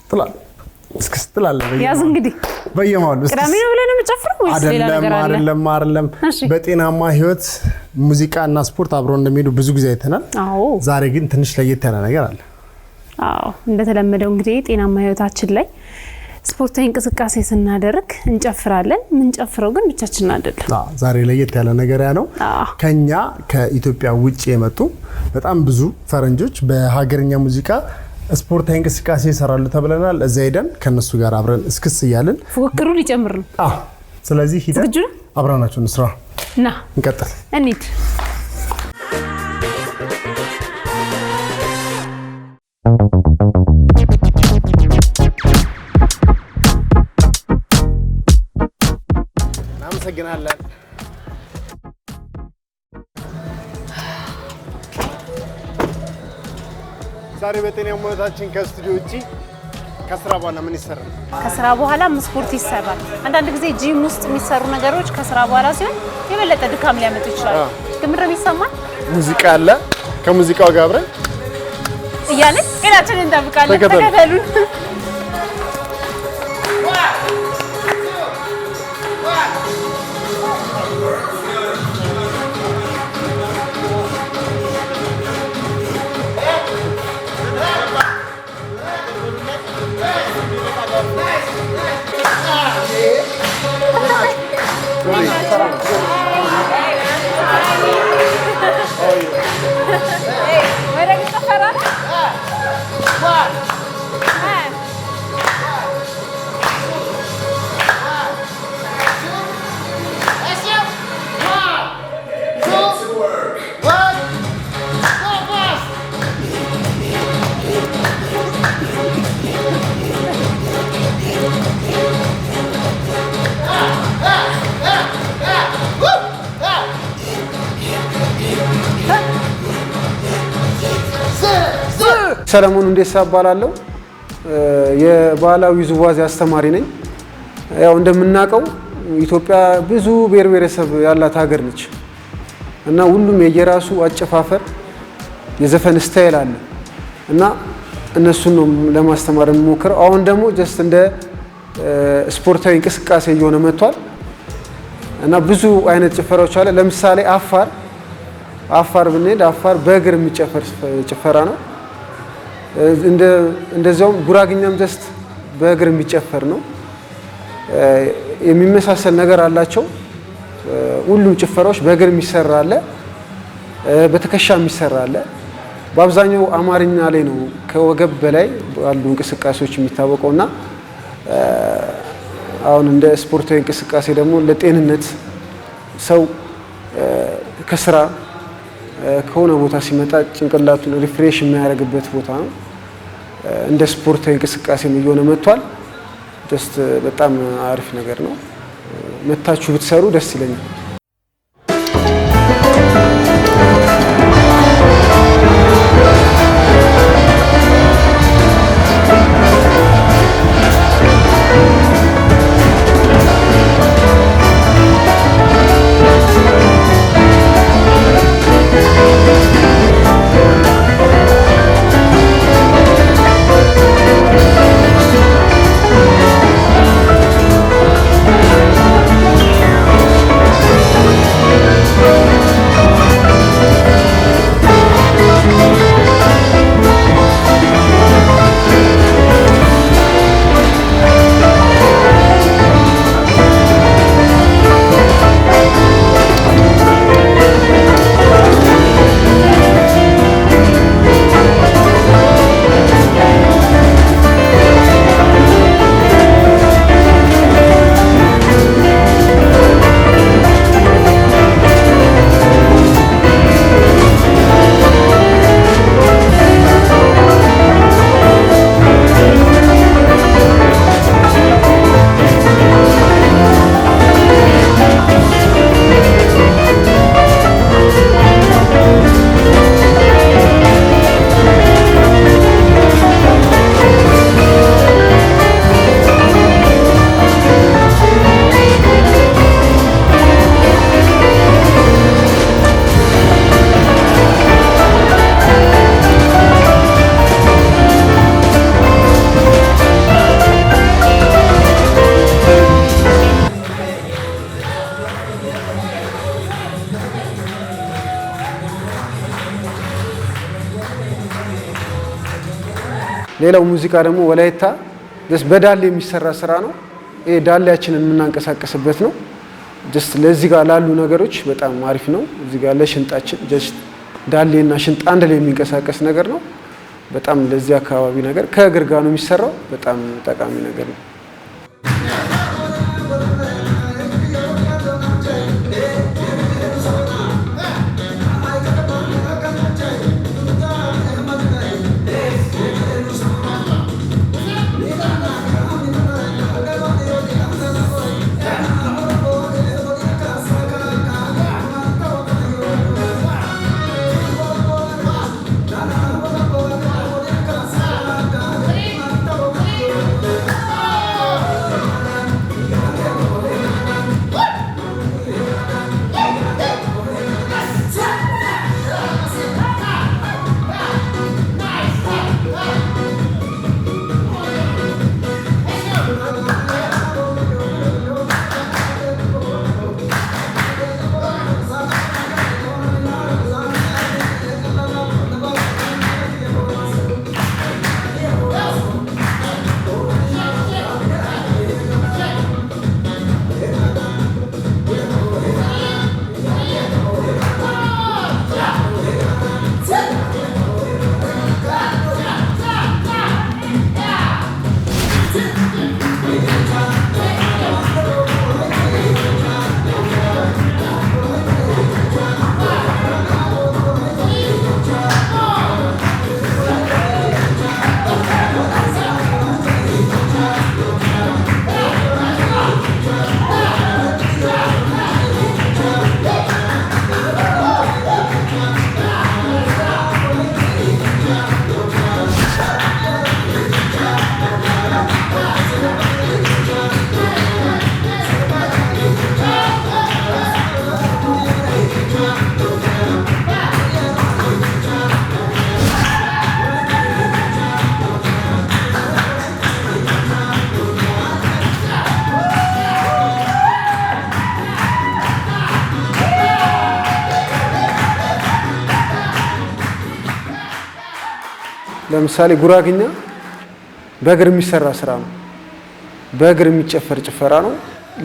ጥላል እስክስትላለ ያዝ እንግዲህ በየማሉ ቅዳሜ ነው ብለን የምጨፍረው ወይስ ሌላ ነገር አለ? አይደለም በጤናማ ህይወት ሙዚቃና ስፖርት አብሮ እንደሚሄዱ ብዙ ጊዜ አይተናል። ዛሬ ግን ትንሽ ለየት ያለ ነገር አለ። እንደተለመደው እንግዲህ ጤናማ ህይወታችን ላይ ስፖርታዊ እንቅስቃሴ ስናደርግ እንጨፍራለን። ምን ጨፍረው ግን ብቻችንን አይደለም። ዛሬ ለየት ያለ ነገር ያ ነው። ከኛ ከኢትዮጵያ ውጪ የመጡ በጣም ብዙ ፈረንጆች በሀገርኛ ሙዚቃ ስፖርታዊ እንቅስቃሴ ይሰራሉ ተብለናል። እዛ ሄደን ከነሱ ጋር አብረን እስክስ እያልን ፉክክሩ ሊጨምር ነው። ስለዚህ ሂደን አብረናቸው እንስራ ና እንቀጥል እንሂድ። እናመሰግናለን። ዛሬ በጤናማ ህይወታችን ከስቱዲዮ ውጪ ከስራ በኋላ ምን ይሰራል? ከስራ በኋላ ስፖርት ይሰራል። አንዳንድ ጊዜ ጂም ውስጥ የሚሰሩ ነገሮች ከስራ በኋላ ሲሆን የበለጠ ድካም ሊያመጡ ይችላሉ። ግን ምንም ይሰማል። ሙዚቃ አለ። ከሙዚቃው ጋር አብረን እያለን ጤናችንን እንጠብቃለን። ተከተሉን። ሰለሞን እንዴሳ እባላለሁ። የባህላዊ ውዝዋዜ አስተማሪ ነኝ። ያው እንደምናውቀው ኢትዮጵያ ብዙ ብሔር ብሔረሰብ ያላት ሀገር ነች እና ሁሉም የየራሱ አጨፋፈር የዘፈን ስታይል አለ እና እነሱን ነው ለማስተማር የምሞክረው። አሁን ደግሞ ጀስት እንደ ስፖርታዊ እንቅስቃሴ እየሆነ መጥቷል እና ብዙ አይነት ጭፈራዎች አለ። ለምሳሌ አፋር ብንሄድ አፋር በእግር የሚጨፈር ጭፈራ ነው። እንደዛውም ጉራግኛም ጀስት በእግር የሚጨፈር ነው። የሚመሳሰል ነገር አላቸው። ሁሉም ጭፈራዎች በእግር የሚሰራ አለ፣ በትከሻ የሚሰራ አለ። በአብዛኛው አማርኛ ላይ ነው ከወገብ በላይ ባሉ እንቅስቃሴዎች የሚታወቀውና አሁን እንደ ስፖርታዊ እንቅስቃሴ ደግሞ ለጤንነት ሰው ከስራ ከሆነ ቦታ ሲመጣ ጭንቅላቱን ሪፍሬሽ የሚያደርግበት ቦታ ነው። እንደ ስፖርታዊ እንቅስቃሴ እየሆነ መጥቷል። ጀስት በጣም አሪፍ ነገር ነው። መታችሁ ብትሰሩ ደስ ይለኛል። ሌላው ሙዚቃ ደግሞ ወላይታ በዳሌ የሚሰራ ስራ ነው። ይሄ ዳሌያችንን የምናንቀሳቀስበት ነው። ጀስት ለዚህ ጋር ላሉ ነገሮች በጣም አሪፍ ነው። እዚህ ጋር ለሽንጣችን ጀስት ዳሌና ሽንጥ አንድ ላይ የሚንቀሳቀስ ነገር ነው። በጣም ለዚህ አካባቢ ነገር ከእግር ጋር ነው የሚሰራው። በጣም ጠቃሚ ነገር ነው። ለምሳሌ ጉራግኛ በእግር የሚሰራ ስራ ነው። በእግር የሚጨፈር ጭፈራ ነው።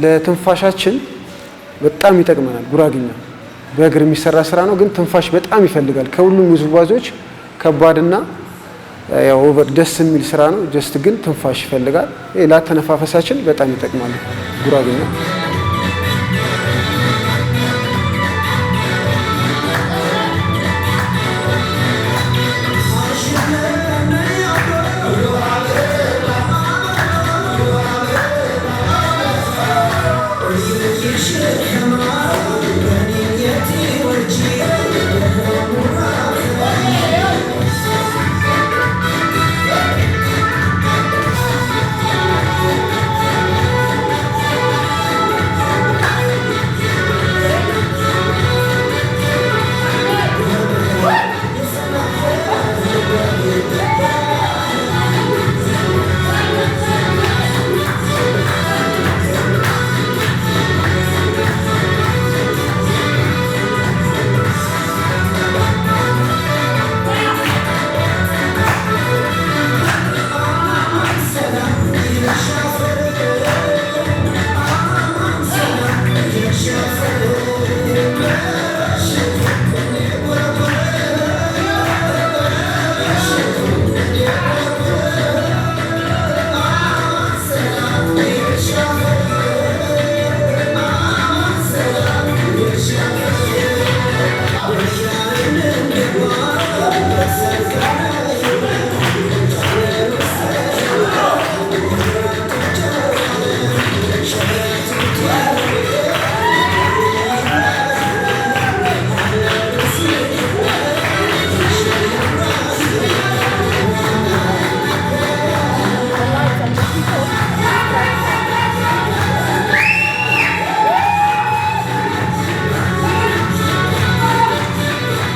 ለትንፋሻችን በጣም ይጠቅመናል። ጉራግኛ በእግር የሚሰራ ስራ ነው፣ ግን ትንፋሽ በጣም ይፈልጋል። ከሁሉም ውዝዋዜዎች ከባድና ያው ኦቨር ደስ የሚል ስራ ነው። ጀስት ግን ትንፋሽ ይፈልጋል። ለአተነፋፈሳችን በጣም ይጠቅማል ጉራግኛ።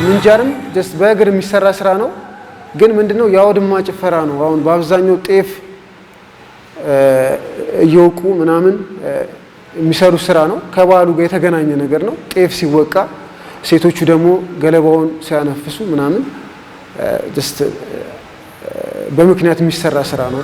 ምንጃርም ጀስት በእግር የሚሰራ ስራ ነው፣ ግን ምንድነው የአውድማ ጭፈራ ነው። አሁን በአብዛኛው ጤፍ እየወቁ ምናምን የሚሰሩ ስራ ነው። ከባህሉ ጋር የተገናኘ ነገር ነው። ጤፍ ሲወቃ ሴቶቹ ደግሞ ገለባውን ሲያነፍሱ ምናምን ጀስት በምክንያት የሚሰራ ስራ ነው።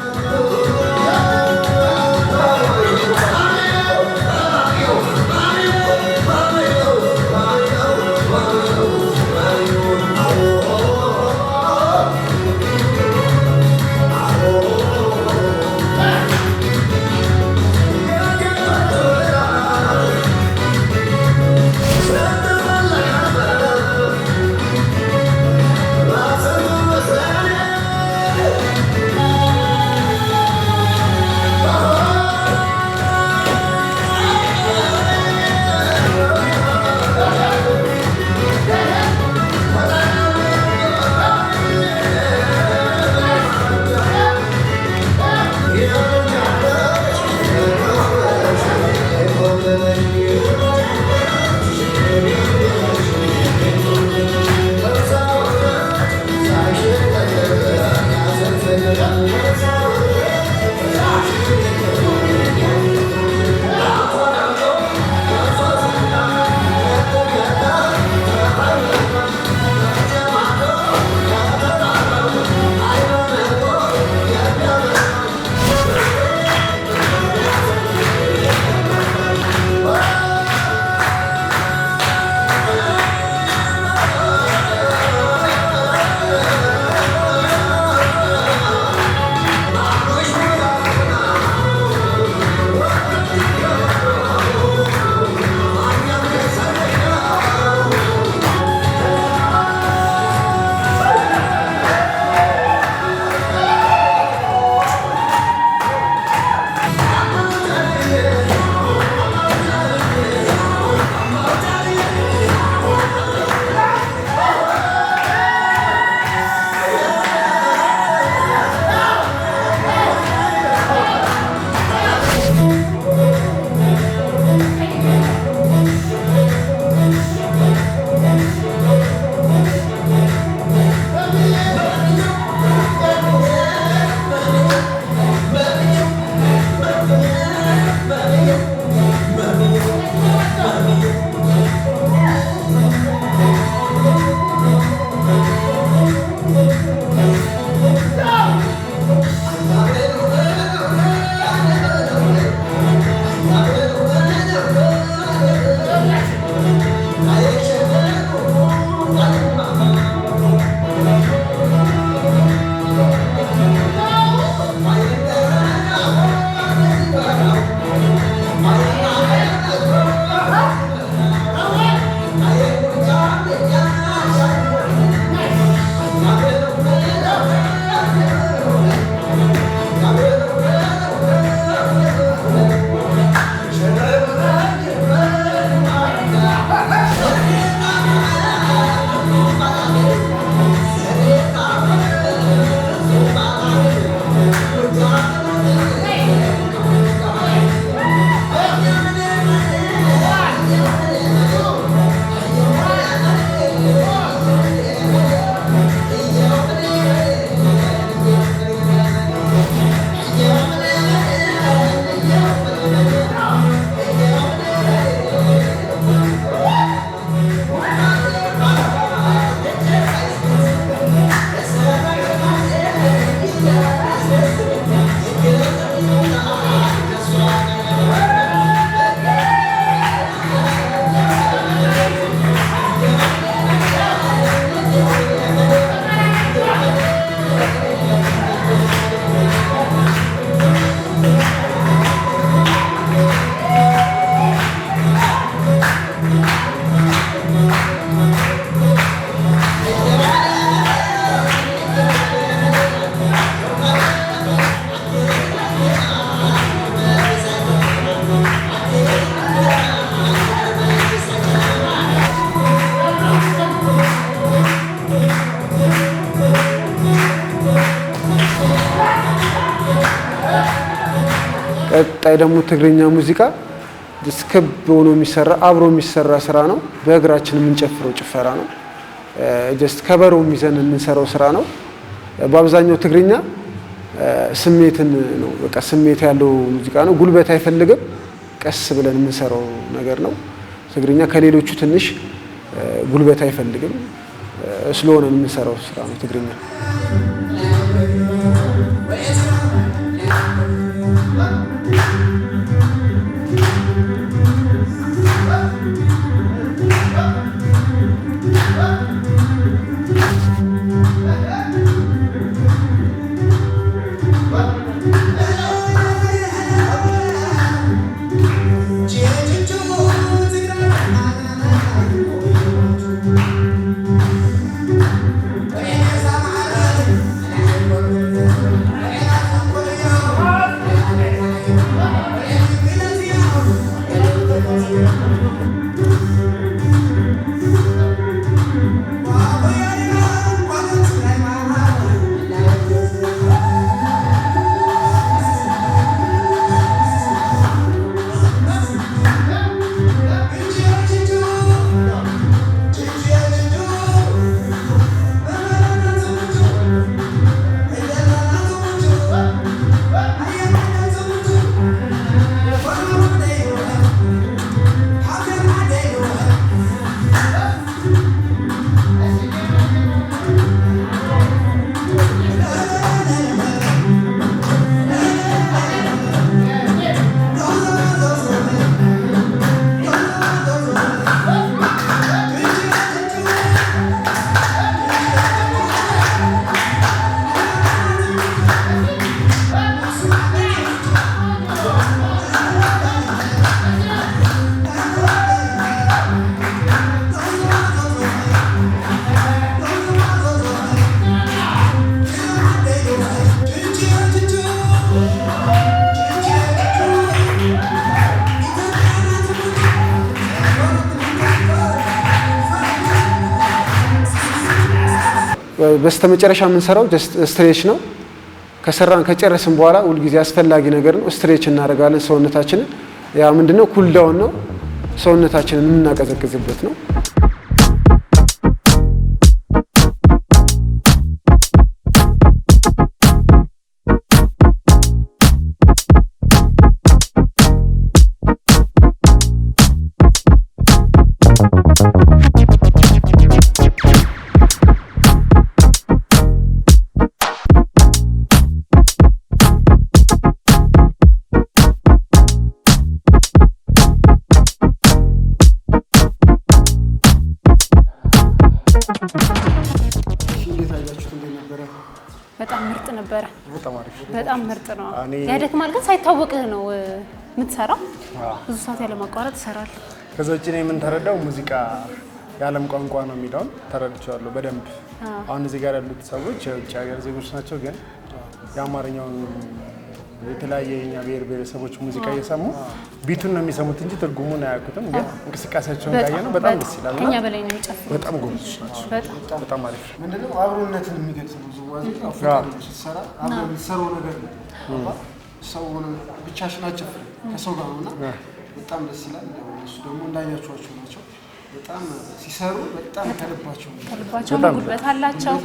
ቀጣይ ደግሞ ትግርኛ ሙዚቃ ስክብ ሆኖ የሚሰራ አብሮ የሚሰራ ስራ ነው። በእግራችን የምንጨፍረው ጭፈራ ነው። ጀስት ከበሮ የሚዘን የምንሰራው ስራ ነው። በአብዛኛው ትግርኛ ስሜትን ነው፣ በቃ ስሜት ያለው ሙዚቃ ነው። ጉልበት አይፈልግም፣ ቀስ ብለን የምንሰራው ነገር ነው። ትግርኛ ከሌሎቹ ትንሽ ጉልበት አይፈልግም፣ ስለሆነ የምንሰራው ስራ ነው ትግርኛ። በስተመጨረሻ የምንሰራው ስትሬች ነው። ከሰራን ከጨረስን በኋላ ሁልጊዜ አስፈላጊ ነገር ነው ስትሬች እናደርጋለን ሰውነታችንን። ያ ምንድነው ኩል ዳውን ነው፣ ሰውነታችንን የምናቀዘቅዝበት ነው። በጣም ምርጥ ነበረ። በጣም ምርጥ ነው። ያደክማል ግን ሳይታወቅህ ነው የምትሰራው። ብዙ ሰዓት ያለ ማቋረጥ ይሰራል። ከዛ ውጭ ነው የምንተረዳው ሙዚቃ የዓለም ቋንቋ ነው የሚለውን ተረድቻለሁ በደንብ። አሁን እዚህ ጋር ያሉት ሰዎች የውጭ ሀገር ዜጎች ናቸው፣ ግን የአማርኛውን የተለያየ የኛ ብሔር ብሔረሰቦች ሙዚቃ እየሰሙ ቢቱን ነው የሚሰሙት እንጂ ትርጉሙን አያውቁትም። ግን እንቅስቃሴያቸውን ካየነው በጣም ደስ ይላል። ከኛ በላይ ነው የሚጨፍሩት። በጣም ጎበዞች ናቸው። በጣም አሪፍ። ምንድነው አብሮነትን የሚገልጽ ነው። ውዝዋዜ አፍሪካ ስትሰራ አብሮ የምትሰራው ነገር ነው። ሰው ብቻሽን አትጨፍሪ ከሰው ጋር ነውና በጣም ደስ ይላል። እሱ ደግሞ እንዳያችኋቸው ናቸው። በጣም ሲሰሩ በጣም ከልባቸው ጉልበት አላቸው።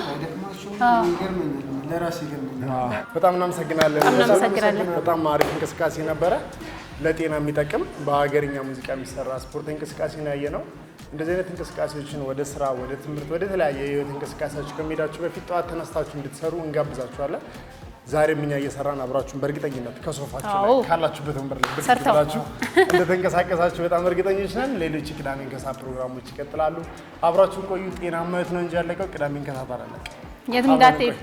አይደክማቸው። ይገርመኛል፣ ለራሴ ይገርመኛል። በጣም እናመሰግናለን። በጣም አሪፍ እንቅስቃሴ ነበረ። ለጤና የሚጠቅም በሀገርኛ ሙዚቃ የሚሰራ ስፖርት እንቅስቃሴ ነው ያየነው። እንደዚህ አይነት እንቅስቃሴዎችን ወደ ስራ፣ ወደ ትምህርት፣ ወደ ተለያየ የህይወት እንቅስቃሴዎች ከመሄዳችሁ በፊት ጠዋት ተነስታችሁ እንድትሰሩ እንጋብዛችኋለን። ዛሬም እኛ እየሰራን አብራችሁን በእርግጠኝነት ከሶፋችሁ ላይ ካላችሁበት ወንበር ላይ ብትላችሁ እንደተንቀሳቀሳችሁ በጣም እርግጠኞች ነን። ሌሎች ቅዳሜን ከሰዓት ፕሮግራሞች ይቀጥላሉ። አብራችሁን ቆዩ። ጤናማ ህይወት ነው እንጂ ያለቀው ቅዳሜን ከሰዓት አላለቀ። የትም እንዳትሄዱ።